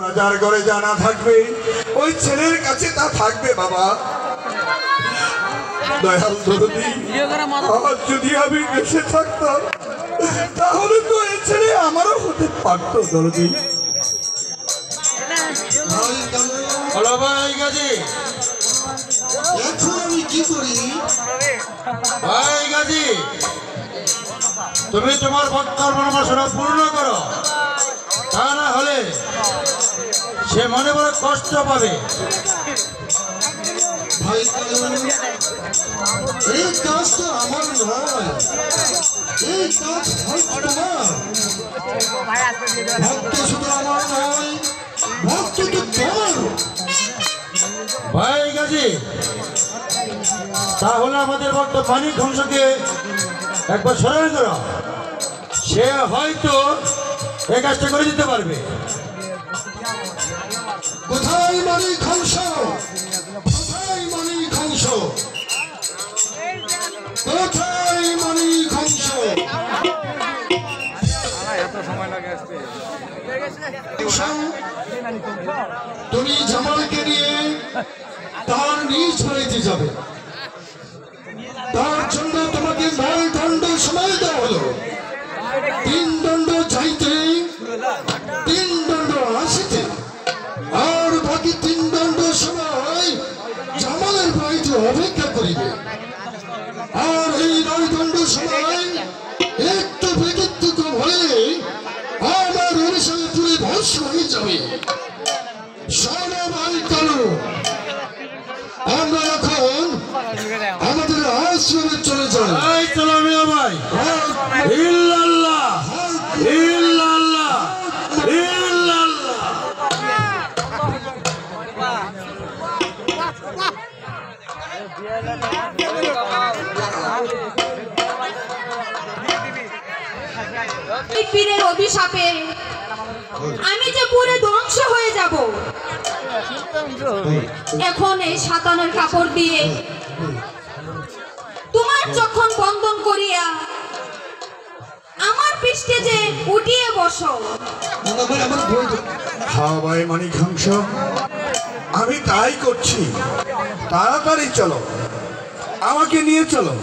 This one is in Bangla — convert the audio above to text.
রাজার ঘরে জানা থাকবে ওই ছেলের কাছে তা থাকবে বাবা। দয়াল দরদি, আজ যদি আমি দেশে থাকতাম তাহলে তো এই ছেলে আমারও হতে পারত। দরদি ভাই গাজী, এখন আমি কি করি? ভাই গাজী, তুমি তোমার ভক্তর মনোবাসনা পূর্ণ করো, তা না হলে সে মনে বড় কষ্ট পাবে। ভাই এই কাজ তো আমার নয়, এই কাজ তোমার। ভক্ত শুধু আমার নয়, ভক্ত তো তোমার। ভাই গাজী, তাহলে আমাদের ভক্ত মানিক ধ্বংসকে একবার স্মরণ করো, সে হয়তো এই কাজটা করে দিতে পারবে। কোথায় মানিক হংস? কোথায় মানিক হংস? কোথায় মানিক হংস? তুমি জামালকে নিয়ে তার নিজ বাড়িতে যাবে। তার জন্য তোমাকে 9 দণ্ড সময় দেওয়া হলো। 3 দণ্ড যাইতে, 3 দণ্ড আসিতে, আর বাকি 3 দণ্ড সময় জামালের বাড়িতে অপেক্ষা করিবে। আর এই 9 দণ্ড সময় একটু ব্যক্তিত্ব হলে আমার অভিশাপে পুরে ভস্ম হয়ে যাবে। সবাই কালো, আমরা এখন আমাদের আশ্রমে চলে যাই। ভাই ইল্লাল্লাহ ইল্লাল্লাহ ইল্লাল্লাহ। পীরের অভিশাপে আমি যে পুরো ধ্বংস হয়ে যাব। এখন এই সাতানের কাপড় দিয়ে তোমার যখন বন্ধন করিয়া আমার পৃষ্ঠে যে উঠিয়ে বসো। হ্যাঁ ভাই মানিক হংস, আমি তাই করছি। তাড়াতাড়ি চলো, আমাকে নিয়ে চলো।